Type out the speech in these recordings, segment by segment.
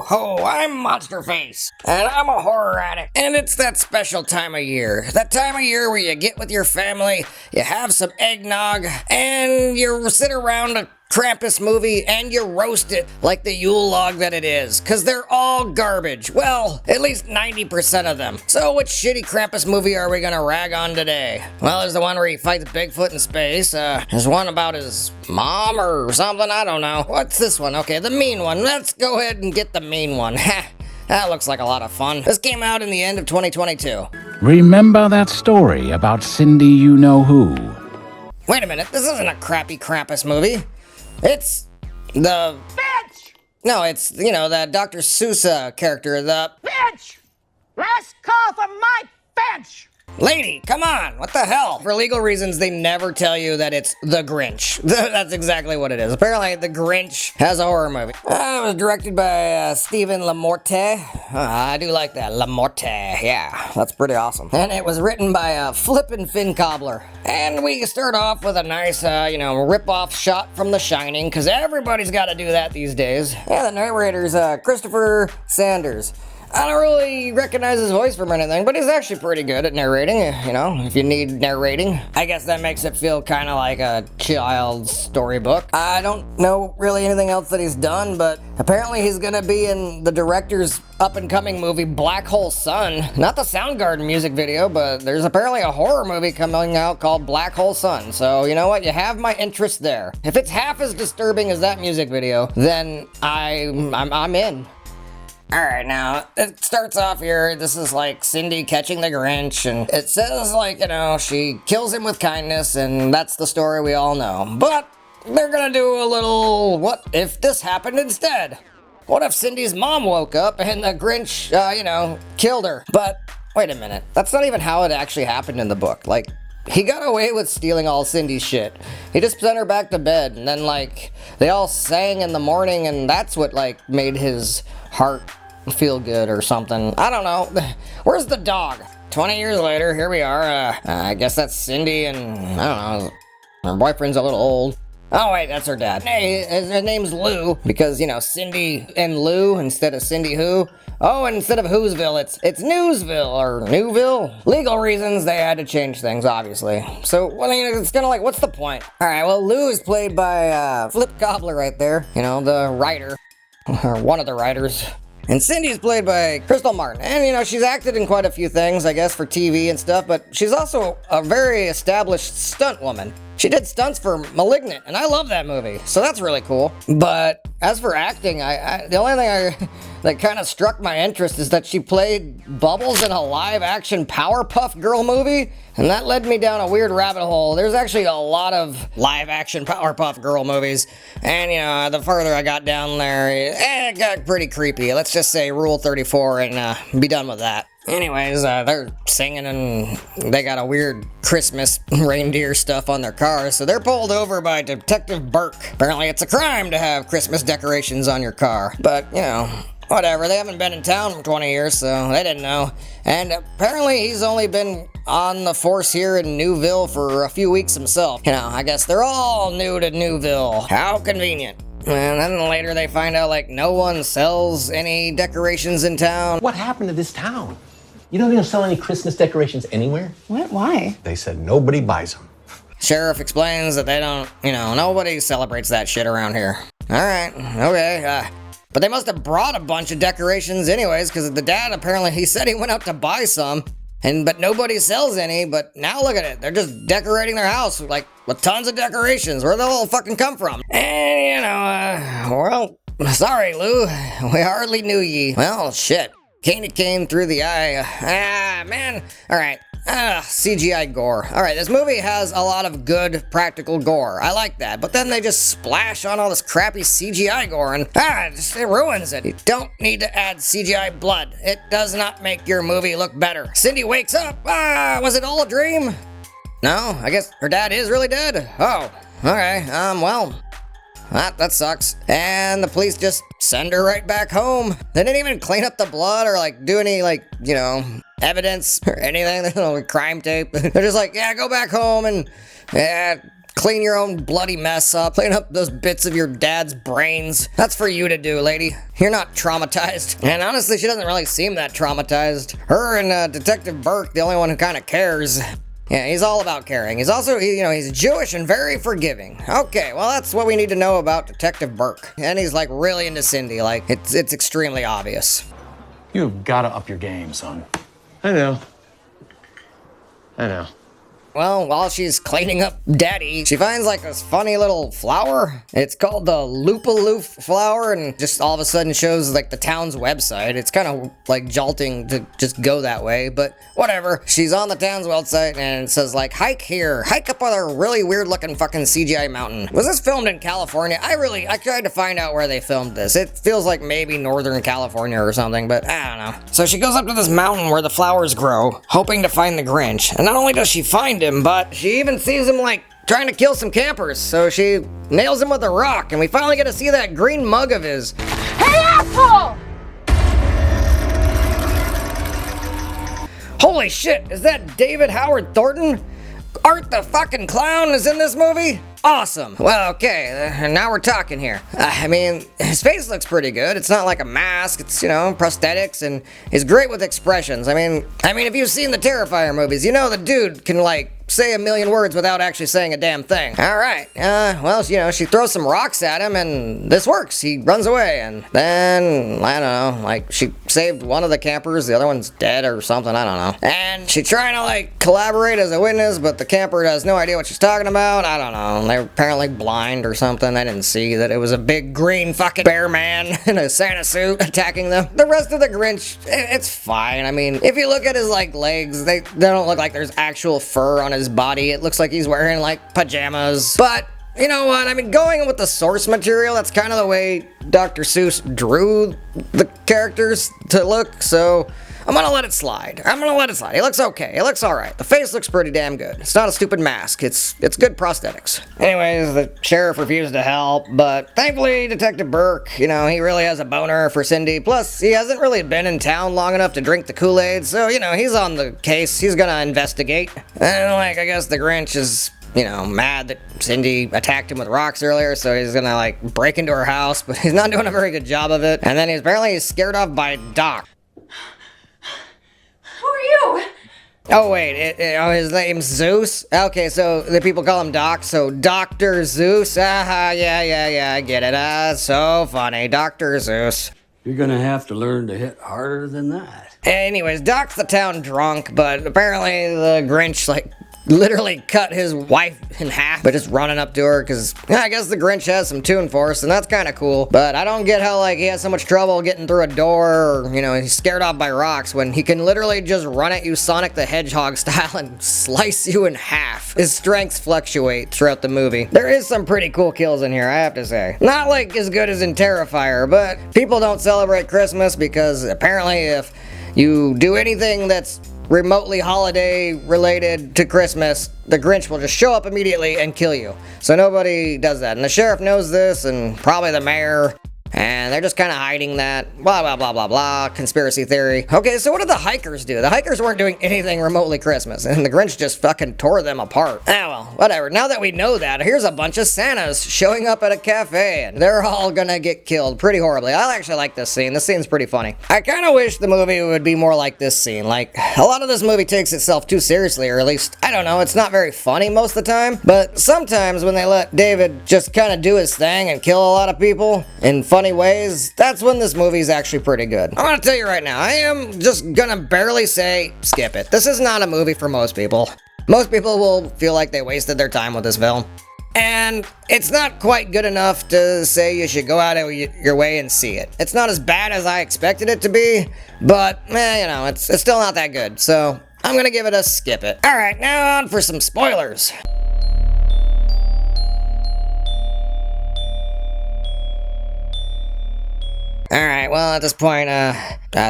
ho, I'm Monsterface, and I'm a horror addict. And it's that special time of year. That time of year where you get with your family, you have some eggnog, and you sit around a Krampus movie and you roast it like the Yule log that it is, cause they're all garbage. Well, at least 90% of them. So which shitty Krampus movie are we gonna rag on today? Well, there's the one where he fights Bigfoot in space. There's one about his mom or something, I don't know. What's this one? Okay, the mean one. Let's go ahead and get the mean one. Ha! That looks like a lot of fun. This came out in the end of 2022. Remember that story about Cindy You-Know-Who? Wait a minute, this isn't a crappy Krampus movie. It's the... Bitch! No, it's, you know, the Dr. Seuss character, the... Bitch! Last call for my bench! Lady, come on, what the hell? For legal reasons, they never tell you that it's the Grinch. That's exactly what it is. Apparently, the Grinch has a horror movie. It was directed by Stephen LaMorte. I do like that, LaMorte, yeah, that's pretty awesome. And it was written by Flippin' Finn Cobbler. And we start off with a nice, rip-off shot from The Shining, because everybody's got to do that these days. Yeah, the narrator's Christopher Sanders. I don't really recognize his voice from anything, but he's actually pretty good at narrating, you know, if you need narrating. I guess that makes it feel kind of like a child's storybook. I don't know really anything else that he's done, but apparently he's gonna be in the director's up-and-coming movie Black Hole Sun. Not the Soundgarden music video, but there's apparently a horror movie coming out called Black Hole Sun. So, you know what? You have my interest there. If it's half as disturbing as that music video, then I'm in. Alright, now, it starts off here, this is like Cindy catching the Grinch, and it says like, you know, she kills him with kindness, and that's the story we all know. But they're gonna do a little, what if this happened instead? What if Cindy's mom woke up and the Grinch, killed her? But, wait a minute, that's not even how it actually happened in the book. Like, he got away with stealing all Cindy's shit. He just sent her back to bed, and then, like, they all sang in the morning, and that's what, like, made his heart feel good or something. I don't know. Where's the dog? 20 years later, here we are. I guess that's Cindy, and, I don't know, her boyfriend's a little old. Oh, wait, that's her dad. Hey, his name's Lou, because, you know, Cindy and Lou instead of Cindy Who. Oh, and instead of Who'sville, it's Newsville, or Newville. Legal reasons, they had to change things, obviously. So, well, you know, it's kind of like, what's the point? Alright, well, Lou is played by, Flip Cobbler right there. You know, the writer. Or one of the writers. And Cindy's played by Crystal Martin. And, you know, she's acted in quite a few things, I guess, for TV and stuff, but she's also a very established stunt woman. She did stunts for *Malignant*, and I love that movie, so that's really cool. But as for acting, the only thing that kind of struck my interest is that she played Bubbles in a live-action Powerpuff Girl movie, and that led me down a weird rabbit hole. There's actually a lot of live-action Powerpuff Girl movies, and, you know, the further I got down there, it got pretty creepy. Let's just say Rule 34 and be done with that. Anyways, they're singing and they got a weird Christmas reindeer stuff on their cars, so they're pulled over by Detective Burke. Apparently it's a crime to have Christmas decorations on your car, but, you know, whatever. They haven't been in town for 20 years, so they didn't know. And apparently he's only been on the force here in Newville for a few weeks himself. You know, I guess they're all new to Newville. How convenient. And then later they find out, like, no one sells any decorations in town. What happened to this town? You don't even sell any Christmas decorations anywhere? What? Why? They said nobody buys them. Sheriff explains that they don't, you know, nobody celebrates that shit around here. Alright, okay, but they must have brought a bunch of decorations anyways, because the dad apparently, he said he went out to buy some, but nobody sells any, but now look at it, they're just decorating their house, like, with tons of decorations. Where'd they all fucking come from? And, you know, well, sorry, Lou, we hardly knew ye. Well, shit. Candy came through the eye. Man. Alright. CGI gore. Alright, this movie has a lot of good practical gore. I like that. But then they just splash on all this crappy CGI gore and, it ruins it. You don't need to add CGI blood. It does not make your movie look better. Cindy wakes up. Was it all a dream? No, I guess her dad is really dead. Oh, okay. Well, that sucks. And the police just send her right back home. They didn't even clean up the blood or, like, do any, like, you know, evidence or anything. There's no crime tape. They're just like, yeah, go back home and, yeah, clean your own bloody mess up, clean up those bits of your dad's brains. That's for you to do, lady. You're not traumatized. And honestly, she doesn't really seem that traumatized. Her and Detective Burke, the only one who kind of cares. Yeah, he's all about caring. He's also, he's Jewish and very forgiving. Okay, well, that's what we need to know about Detective Burke. And he's, like, really into Cindy. Like, it's extremely obvious. You've got to up your game, son. I know. I know. Well, while she's cleaning up Daddy, she finds like this funny little flower. It's called the Loopaloof flower, and just all of a sudden shows like the town's website. It's kind of like jolting to just go that way, but whatever. She's on the town's website and it says like, hike here, hike up on a really weird looking fucking CGI mountain. Was this filmed in California? I tried to find out where they filmed this. It feels like maybe Northern California or something, but I don't know. So she goes up to this mountain where the flowers grow, hoping to find the Grinch. And not only does she find him, but she even sees him like trying to kill some campers, so she nails him with a rock, and we finally get to see that green mug of his. Hey, asshole! Holy shit, is that David Howard Thornton? Art the fucking Clown is in this movie? Awesome. Well, okay, now we're talking here. I mean, his face looks pretty good. It's not like a mask. It's, prosthetics, and he's great with expressions. I mean, if you've seen the Terrifier movies, the dude can, like, say a million words without actually saying a damn thing. All right. Well, she throws some rocks at him, and this works. He runs away, and then, I don't know, like, she saved one of the campers. The other one's dead or something. I don't know. And she's trying to, like, collaborate as a witness, but the camper has no idea what she's talking about. I don't know. They're apparently blind or something. I didn't see that it was a big green fucking bear man in a Santa suit attacking them. The rest of the Grinch, it's fine. I mean, if you look at his, like, legs, they don't look like there's actual fur on his body. It looks like he's wearing, like, pajamas. But you know what? I mean, going with the source material, that's kind of the way Dr. Seuss drew the characters to look, so I'm gonna let it slide. He looks okay. He looks alright. The face looks pretty damn good. It's not a stupid mask. It's good prosthetics. Anyways, the sheriff refused to help, but thankfully Detective Burke, he really has a boner for Cindy. Plus, he hasn't really been in town long enough to drink the Kool-Aid, so, he's on the case. He's gonna investigate. And, like, I guess the Grinch is mad that Cindy attacked him with rocks earlier, so he's gonna, like, break into her house, but he's not doing a very good job of it. And then he's scared off by Doc. Who are you? Oh, wait, his name's Zeus? Okay, so the people call him Doc, so Dr. Zeus? Yeah, I get it. So funny, Dr. Zeus. You're gonna have to learn to hit harder than that. Anyways, Doc's the town drunk, but apparently the Grinch, like, literally cut his wife in half by just running up to her, because I guess the Grinch has some tune force, and that's kind of cool. But I don't get how, like, he has so much trouble getting through a door, or, he's scared off by rocks, when he can literally just run at you Sonic the Hedgehog style and slice you in half. His strengths fluctuate throughout the movie. There is some pretty cool kills in here, I have to say. Not, like, as good as in Terrifier, but people don't celebrate Christmas because apparently if you do anything that's remotely holiday related to Christmas, the Grinch will just show up immediately and kill you. So nobody does that. And the sheriff knows this, and probably the mayor. And they're just kind of hiding that. Blah, blah, blah, blah, blah. Conspiracy theory. Okay, so what did the hikers do? The hikers weren't doing anything remotely Christmas, and the Grinch just fucking tore them apart. Ah, well, whatever. Now that we know that, here's a bunch of Santas showing up at a cafe, and they're all gonna get killed pretty horribly. I actually like this scene. This scene's pretty funny. I kind of wish the movie would be more like this scene. Like, a lot of this movie takes itself too seriously, or at least, I don't know, it's not very funny most of the time, but sometimes when they let David just kind of do his thing and kill a lot of people in funny ways, that's when this movie's actually pretty good. I'm gonna tell you right now, I am just gonna barely say, skip it. This is not a movie for most people. Most people will feel like they wasted their time with this film. And it's not quite good enough to say you should go out of your way and see it. It's not as bad as I expected it to be, but, it's still not that good. So, I'm gonna give it a skip it. Alright, now on for some spoilers. Alright, well, at this point,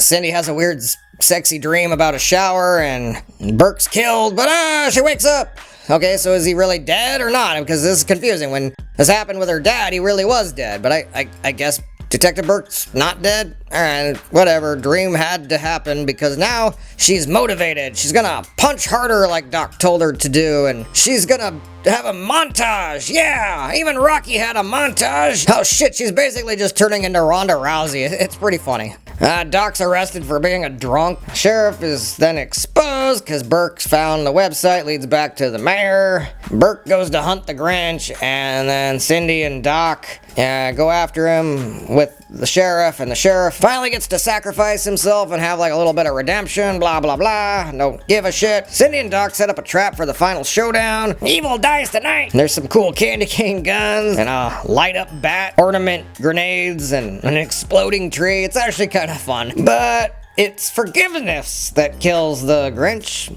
Cindy has a weird, sexy dream about a shower, and Burke's killed, but, she wakes up! Okay, so is he really dead or not? Because this is confusing. When this happened with her dad, he really was dead, but I guess Detective Burke's not dead? Alright, whatever. Dream had to happen because now she's motivated. She's gonna punch harder like Doc told her to do, and she's gonna have a montage. Yeah, even Rocky had a montage. Oh shit, she's basically just turning into Ronda Rousey. It's pretty funny. Doc's arrested for being a drunk. Sheriff is then exposed because Burke's found the website leads back to the mayor. Burke goes to hunt the Grinch, and then Cindy and Doc go after him with the sheriff, and the sheriff finally gets to sacrifice himself and have like a little bit of redemption, blah blah blah. Don't give a shit. Cindy and Doc set up a trap for the final showdown. Evil dies tonight. There's some cool candy cane guns and a light up bat, ornament grenades, and an exploding tree. It's actually kind of fun, but it's forgiveness that kills the Grinch.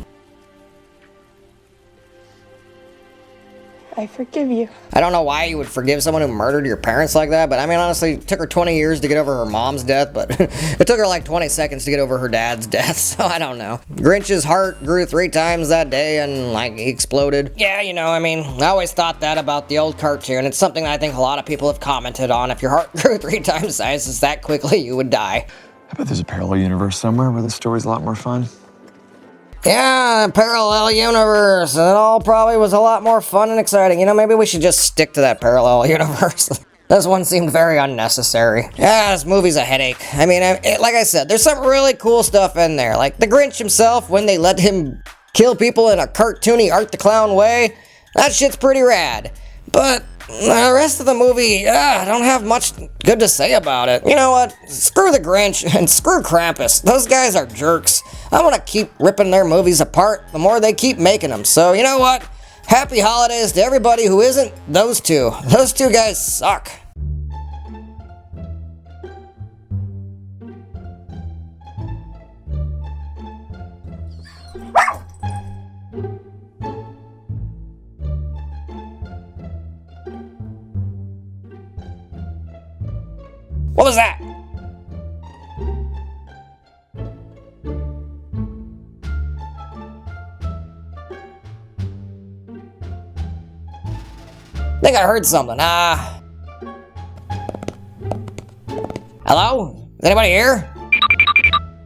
I forgive you. I don't know why you would forgive someone who murdered your parents like that, but I mean, honestly, it took her 20 years to get over her mom's death, but it took her like 20 seconds to get over her dad's death, so I don't know. Grinch's heart grew 3 times that day and, like, he exploded. Yeah, you know, I mean, I always thought that about the old cartoon. It's something that I think a lot of people have commented on. If your heart grew 3 times sizes that quickly, you would die. I bet there's a parallel universe somewhere where the story's a lot more fun. Yeah, parallel universe. It all probably was a lot more fun and exciting. You know, maybe we should just stick to that parallel universe. This one seemed very unnecessary. Yeah, this movie's a headache. I mean, like I said, there's some really cool stuff in there. Like the Grinch himself, when they let him kill people in a cartoony Art the Clown way, that shit's pretty rad. But the rest of the movie, I don't have much good to say about it. You know what? Screw the Grinch and screw Krampus. Those guys are jerks. I want to keep ripping their movies apart the more they keep making them. So, you know what? Happy holidays to everybody who isn't those two. Those two guys suck. What was that? I think I heard something. Hello? Is anybody here?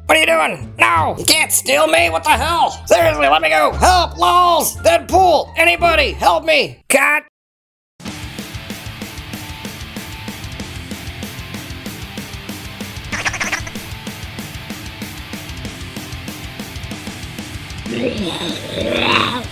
What are you doing? No! You can't steal me! What the hell? Seriously, let me go! Help! Lols! Deadpool! Anybody! Help me! God! Yeah.